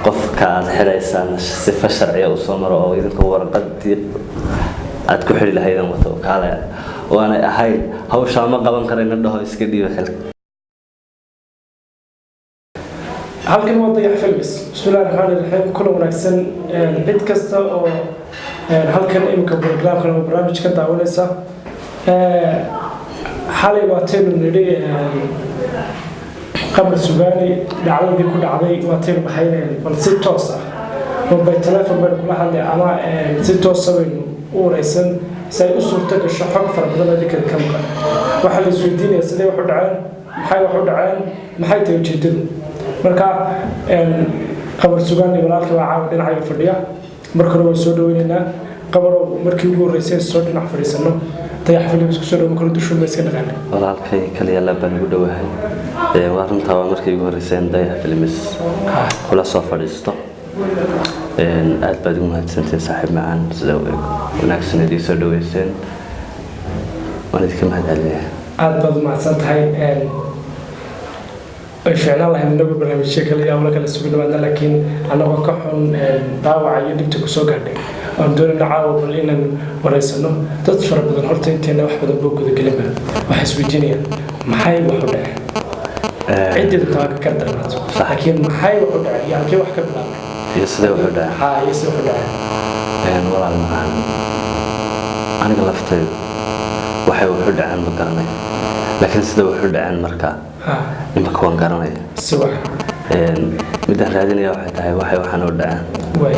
qofka aad xiraysaan sifa sharciya u soo maro oo idinka warqadii aad ku xiri lahaydeen wato kaale waana ahayd hawsha ma qaban karayna dhaho iska dhiibo xilka halkan waa Dayax Films bismillaahir rahmaanir rahiim kulan wanaagsan cid kasta oo halkan imka barnaamijka daawanaysa xalay waa teen nidhi قبل سباني دعوة كل عضي واتين بحيلين بل ستوسا وبالتلفون بين كل حد أما ستوسا بين ورئيسن سيأسر تدش حق فربنا ذيك الكمكة وحل السويدين يسلي وحد عين محي توجدين مركا قبل سباني ولكن وعاودين عين فرديا مركوا يسودويننا قبلوا مركبوا الرئيسين السود نحفر يسنو Dayax Films kusoo makala dushu meeskan dhaqan walaalkay kaliya la baan ugu dhawahay waarinta waa markii ugu horeysay Dayax Films kula soo fadhiisto aad baad u mahadsantahay saaxiib macaan sida wanaagsan idin soo dhaweyseen waan idin mahadcelinayaa aad baad u mahadsantahay ay fiicnaan lahayd inagu barnaamijyo kaliya wala kala sugan wada laakiin anagoo ka xun daawac iyo dhibta ku soo gaadhay aan doonayna caawa bal inaan wareysano dad fara badan horta inteena wax badan boo guda galima waxa isweydiinayaan maxay wax u dhacay cidda taag ka darnaato laakiin maxay wax u dhacay halkee wax ka bilaabay iyo sida wax u dhacay iyo sida wax u dhacay walaal macaan aniga laftayda waxay wax u dhacaan ma garanay laakiin sida wax u dhacaan marka imaka waan garanaya siwa midaan raadinaya waxay tahay waxay waxaan u dhacaan way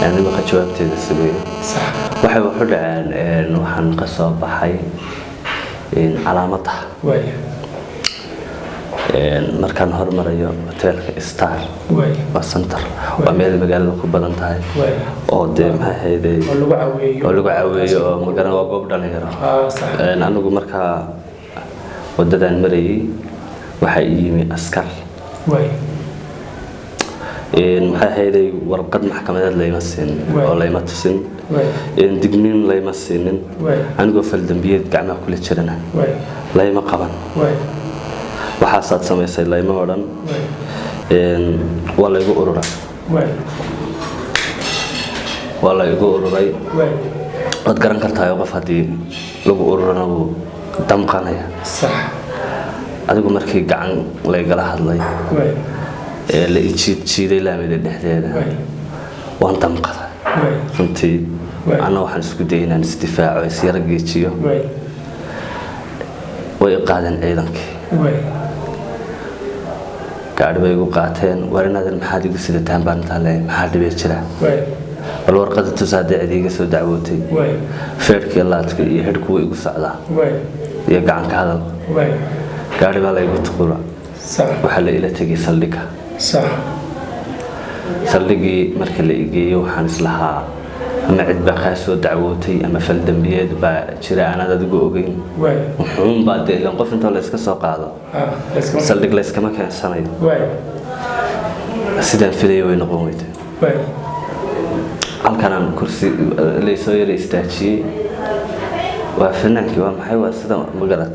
يعني ما خجوابتي السبيل صح waxay wuxuu dhaceen waxaan ka soo baxay calaamadaha way markaan hormarayo hotelka Star way waa center waa meel magaalada ku badan tahay way oo de ma hayday oo lagu caawiyo oo magaalada waa goob dhalinyaro صح anigu markaa wadadan marayay waxa yimi askar way maxay hayday warqad maxkamadeed layma siin oo layma tusin digniin layma siinin anigoo fal dambiyeed gacmaha kula jirana layma qaban waxaasaad samaysay layma odhan waa laygu ururay waad garan kartaa qof haddii lagu ururana wuu damqanaya adigu markii gacan laygala hadlay la jiiday laamida dhexdeeda waan damqaday runtii ana waxaan isku dayay inaan isdifaaco isyara geejiyo way qaadeen ciidankii gaadhi bay igu qaateen warinadan maxaad igu sidataan baan taale maxaa dhibay jira bal warqada tusaadee ciidiga soo dacwootay feerkii laadka iyo xidhku way igu socdaa iyo gacanka hadal gaadhi baa la igu tuqura waxaa la ila tegay saldhigga صح saldhigii markii la igeeyo waxaan islahaa ama cid baa ka soo dacwootay ama fal dambiyeed baa jira aan adigu ogeyn wuxuun baa deegan qof inta la iska soo qaado saldhig la iskama keensanayo sidaan filayo way noqon weyday halkan aan kursi la soo yara istaajiyay waa fanaankii waa maxay waa sida magarad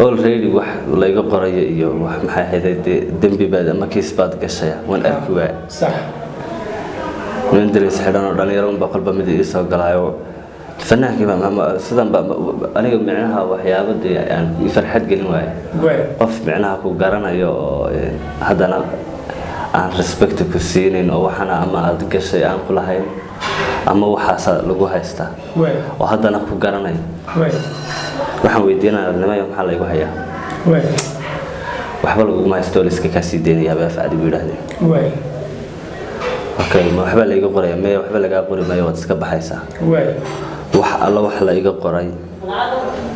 already wax la iga qorayo iyo wax maxay hayday dambi baad ama kiis baad gashay waan arki waay صح من درس حدنا dhalinyaro un baqal ba mid ii soo galaayo fanaankii ma sidan ba aniga macnaha waxyaabada aan farxad gelin waay qof macnaha ku garanayo hadana aan respect ku siinin oo waxana ama aad gashay aan ku lahayn ama waxa lagu haystaa oo hadana ku garanayo waxaan weydiinayaa nimayo maxaa la igu hayaa waxba lagu haysto iska ka sii deynaya baa faacdi buu yiraahday okay ma waxba la iga qoray ma waxba laga qoray ma waad iska baxaysaa wax alla wax la iga qoray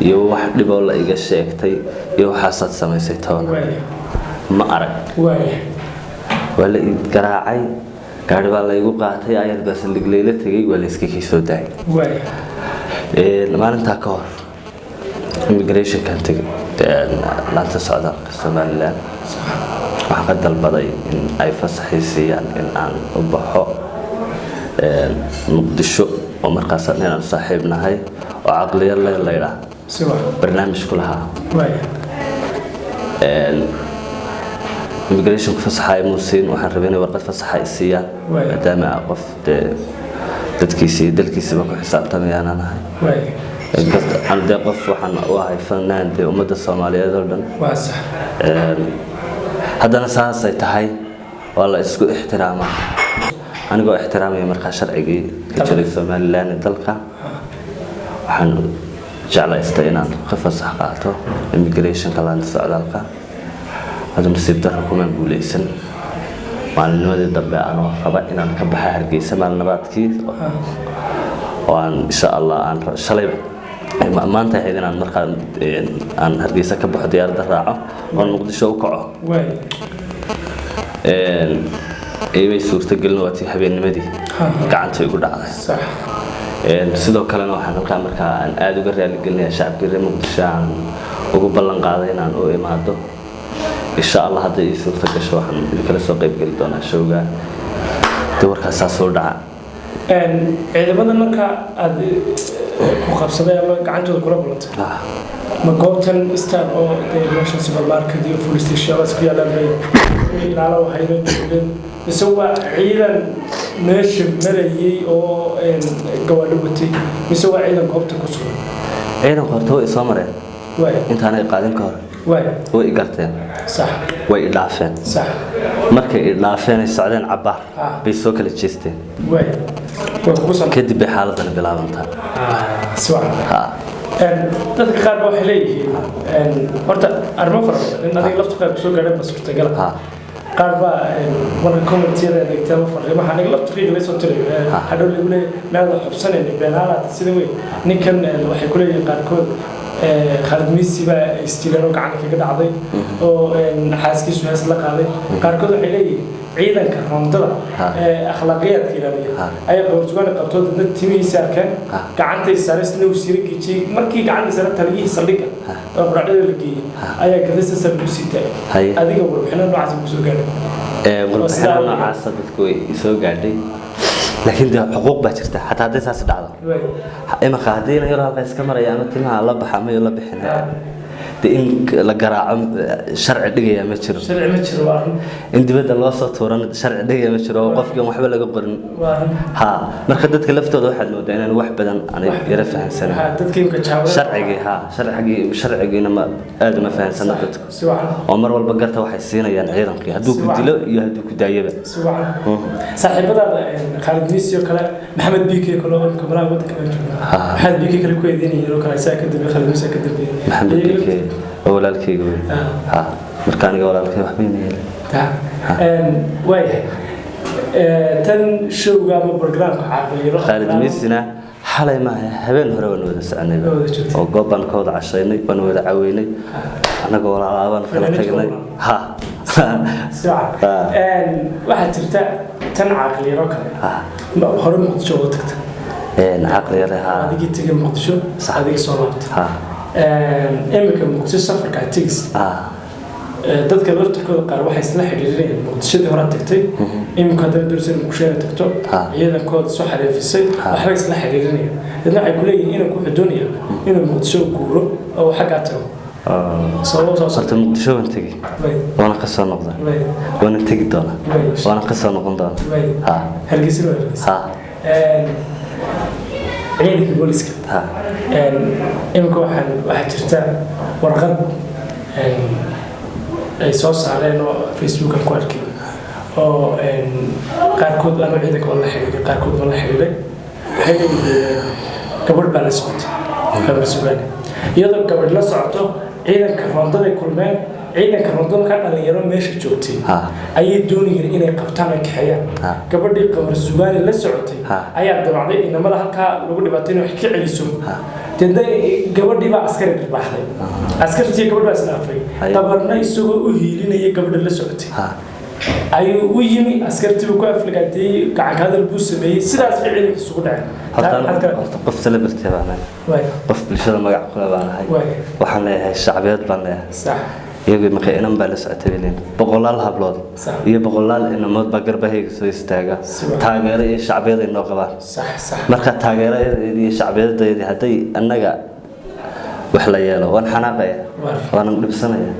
iyo wax dhib oo la iga sheegtay iyo waxaad samaysay toon ma arag wala id garaacay gaari baa la igu qaatay ayad bas ligleela tagay wala iska kiisoo daay maalinta ka hor immigration kan tagay laanta socdaalka Soomaaliland waxaan ka dalbaday in ay fasaxaysiiyaan in aan u baxo muqdisho oo markaas aan saaxiib nahay oo aqliyad leh leeyahay barnaamij ku lahaa immigration fasaxa muusiin waxaan rabay inay warqad fasaxa ay siiyaan maadaama qof dadkiisii dalkiisiiba ku xisaabtamayaan aan ahay aan dee qof waxaan u ahay fanaan dee ummadda Soomaaliyeed oo dhan haddana saasay tahay waa la isku ixtiraamaa anigoo ixtiraamaya markaa sharcigii ka jiray Somaliland dalka waxaan jeclaystay inaan ka fasax qaato immigration-ka laanta socdaalka هذا نصيب دركم من بوليسن مع النوادي الضبع أنا ربع إن أنا كبحة هرجيسة مع النبات كيس وأن إن شاء الله أن شليب ما أنت هيدين عن مركز عن هرجيسة كبحة ديار دراعة والمقدس وقعه أي صورة تقولنا وقتي حبي النمدي قعنت يقول على صح sidoo kalena waxaan halka markaa aan aad uga raali gelinayaa shacabka reer Muqdisho aan ugu ballan qaaday inaan u imaado insha Allah hadda ay suurta gasho waxaan kala soo qayb gali doonaa showga doorkaas soo dhaca ciidamada marka aad ku qabsaday ama gacantooda kula bulantay ma goobtan istaan oo meesha supermarket iyo police station isku yaalaan ilaalo hay'ad joogeen isagoo ciidan meesha marayay oo gawaadho watay isagoo ciidan goobta ku sugan ciidan qorto way soo mareen intaan ay qaadin ka hor way garteen صح way dhaafeen صح markay dhaafeen ay socdeen cabaar bay soo kala jeesteen way kusan kadib bay xaaladana bilaabantaa dadka qaar waxay leeyihiin horta arrimo fara badan in adiga lafta qayb soo gaadhay suurtagal qaar baa marka commentiyada adeegtaa fariimaha aniga lafta qiiq la soo tiray hadhow lagu leeyahay maada xubsanayna beenaalaad sida weyn ninkan waxay ku leeyihiin qaarkood Khalid Messi baa istiilano gacan kaga dhacday oo xaaskiisu hees la qaaday qaarkood waxay leeyihiin ciidanka rondada akhlaaqiyadka ilaaliya ay Portugal qabto dad timihiisa arkeen gacantay saareysna uu sirigii markii gacanta sare taliyay saldhiga oo quraacada la geeyay ayaa gadista sab u siitay adiga warbixino noocaas ku soo gaadhay warbixino noocaas dadku way soo gaadhay laakiin de xuquuq baa jirta xataa haddii saas dhacdo ima qaadina yar halka iska maraya ama timaha la baxamayo la bixinaya de in la garaaco sharci dhigaya ma jiro in dibadda loo soo tuuran sharci dhigaya ma jiro qofkii waxba laga qorin ha marka dadka laftooda waxaad moodaa inaan wax badan aanay yara fahansanayn sharcigiina ma aad uma fahansana dadku oo mar walba garta waxay siinayaan ciidankii hadduu ku dilo iyo hadduu ku daayaba saaxiibadaada Khalid Messi oo kale Maxamed Bike kale oo kamaraha waddanka Maxamed Bike kale ku eedeynayay oo kale saa ka dambe Khalid Messi ka dambe Maxamed Bike walaalkayga markaan aniga walaalkay wax bayn way tan showga ama programka caafimaad Khalid Messi xalay ma habeen hore waan wada soconay oo goobaan ka wada cashaynay waan wada caweynay anaga walaalaaban kala tagnay waxaa jirta tan caqliyaro kale hore Muqdisho oo tagtay caqliyaro adigii tagay Muqdisho adigii soo laabtay imika Muqdisho safarka tigis dadka laftirkooda qaar waxay isla xiriireen Muqdishadii hore tagtay imika hadda doorsan Muqdisho tagto ciidankooda soo xariifisay waxay isla xiriireen dadna ay ku leeyihiin inuu ku xidoonayo inuu Muqdisho guuro oo xagga tago صرت مقدشو وانتقي وانا قصة نقطة وانا انتقي دونا وانا قصة نقطة دونا هالقسم عيدك بوليسك إمكو واحد جرتا ورقد أي صوص على فيسبوك الكواركي أو قاركود أنا عيدك والله حبيبي قاركود والله حبيبي حبيبي قبل بالسوت قبل سبانة يلا قبل لا صعته ciidanka rondada kulmeen ciidanka rondada ka dhalinyaro meesha joogtay ayay doonayeen inay qabtaan ay kaxayaan gabadhii qamar suugaani la socotay ayaa dabacday inamada halka lagu dhibaatay wax ka celiso dadna gabadhii baa askari baxday askartii gabadh baa isnaafay tabarna isagoo u hiilinaya gabadha la socotay ayuu u yimi askartii ku aflagaatay gacan hadal buu sameeyay sidaas ficil isugu dhacay qof celebrity baan qof bulshada magac kula baan ahay waxaan leeyahay shacbiyad baan leeyahay sax iyagu markay inaan baa la socotay boqolaal hablood iyo boqolaal inamood baa garbahayga soo istaaga taageero iyo shacbiyad ay noo qabaan marka taageerada iyo shacbiyadda haday annaga wax la yeelo waan xanaaqaya waan dhibsanaya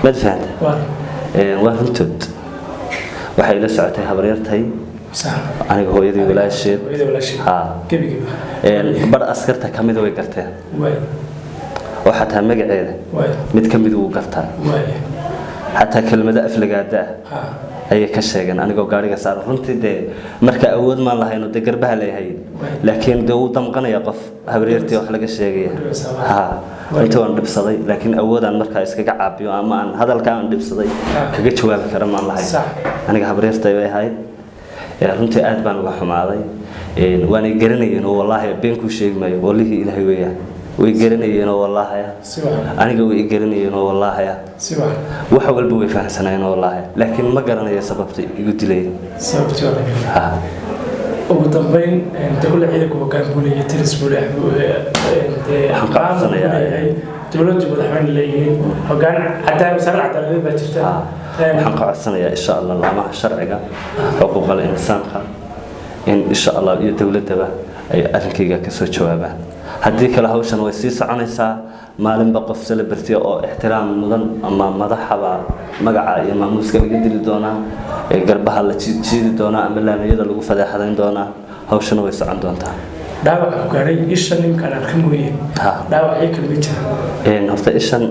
mad fahantaa waa runtood waxay ila socotay habaryartay aniga hooyadii walaasheed bar askarta ka mid way garteen oo xataa magaceeda mid ka mid uu gartaa xataa kelmada aflagaada ayay ka sheegeen anigoo gaariga saaran runtii dee marka awood maan lahayn oo dee garbaha leeyahay laakiin dee uu damqanaya qof habaryartii wax laga sheegaya intii waan dhibsaday laakiin awoodaan markaa iskaga caabiyo ama aan hadalka aan dhibsaday kaga jawaabi kara maan lahayn aniga habaryartay way ahayd runtii aad baan uga xumaaday waanay garanayeen oo wallaahi been ku sheegi maayo wallihii ilaahay weeyaan way garanayeen oo wallaahi aniga way garanayeen oo wallaahi wax walba way fahansanayeen oo wallaahi laakiin ma garanayo sababta igu dilay ugu dambeyn dawladda ciidanka hoggaan buuliye tiris buuliye dawladdu madaxweyne leeyihiin hoggaan cadaalad baa jirta waxaan ka codsanayaa insha allah laamaha sharciga xuquuqal insaanka in insha allah iyo dawladdaba ay arrinkayga ka soo jawaabaan haddii kale hawshan way sii soconaysaa maalinba qof celebrity oo ixtiraam mudan ama madaxaba magaca iyo maamuuska laga dili doonaa garbaha la jiidi doonaa ama laamiyada lagu fadeexadayn doonaa hawshana way socon doontaa dhaawac ku gaaray isha ninkan arka mooyee dhaawacyo kala jira horta ishan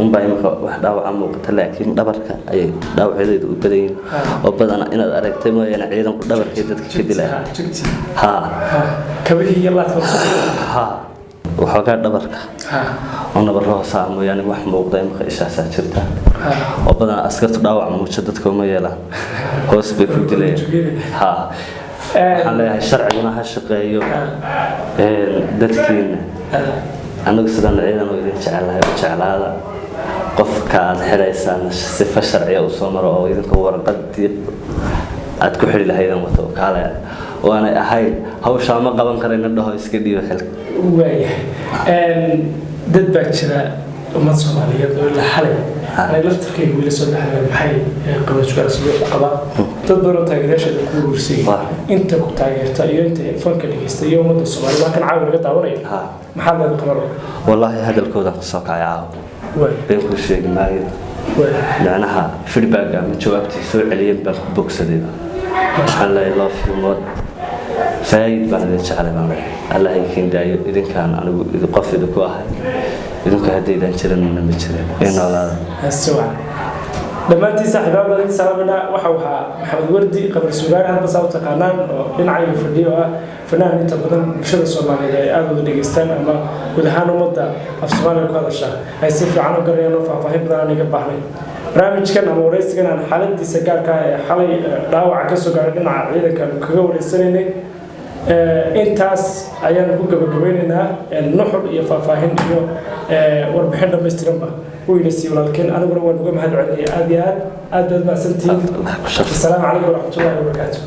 unbaa imika wax dhaawaca muuqata laakiin dhabarka ayay dhaawacyadeedu u badan yihiin oo badana inaad aragtay mooyaane ciidanku dhabarkay dadka ka dilaya kabihii iyo laadka waxoogaa dhabarka oo nabarro hoosaa mooyaane wax muuqda imika ishaasaa jirta oo badana askartu dhaawac muujo dadka uma yeelaan hoos bay ku dilayaan waxaan leeyahay sharciguna ha shaqeeyo dadkiina anagu sidaan ciidan oo idin jecelahay oo jeclaada qofka aad xidhaysaan sifa sharciya u soo maro oo idinka warqadii aad ku xidhi lahaydeen wato kaale waanay ahayd hawshaa ma qaban karayna dhaho iska dhiibo xilka waayahay dad baa jira ummad Soomaaliyeed oo la xalay ay laftarkeedu wili soo dhaxleen maxay qabashaas loo qabaa dad badan taageerashada ku ruursay inta ku taageerta iyo inta fanka dhigista iyo ummadda Soomaaliyeed kan caawi laga daawanay maxaa laga qaban wallahi hadalkooda soo kacay been ku sheegi maayo macnaha feedback ama jawaabtii soo celiyeen baan ku bogsaday waxaan leeyahay love you more فايد بان جعل بان الله يكين دايو إذن كان أنا قفل كواحد إذن كهدي إذا شرنا من شرنا إن الله السؤال لما أنت صاحب هذا سلامنا وحوها محمد وردي قبل سؤال هذا صوت قنان بنعي في الديوة فنان أنت بدن شر الصومالي أنا دقيقستان أما ودهانو مدة في الصومالي كهذا الشهر هاي سيف عنو قريانو ففهمنا أنا قبحني برامج كان ورئيس كان عن حالة سجار كحالة دعوة عكسو قاعدين على عيدا كانوا كجور السنة intaas ayaan ku gabagabeynaa nuxur iyo faahfaahin iyo warbixin dhameystiranba wayna sii walaalkeen aniguna waan uga mahadcelinayaa aad iyo aad baad mahadsantihiin assalaamu calaykum waraxmatullaahi wabarakaatuh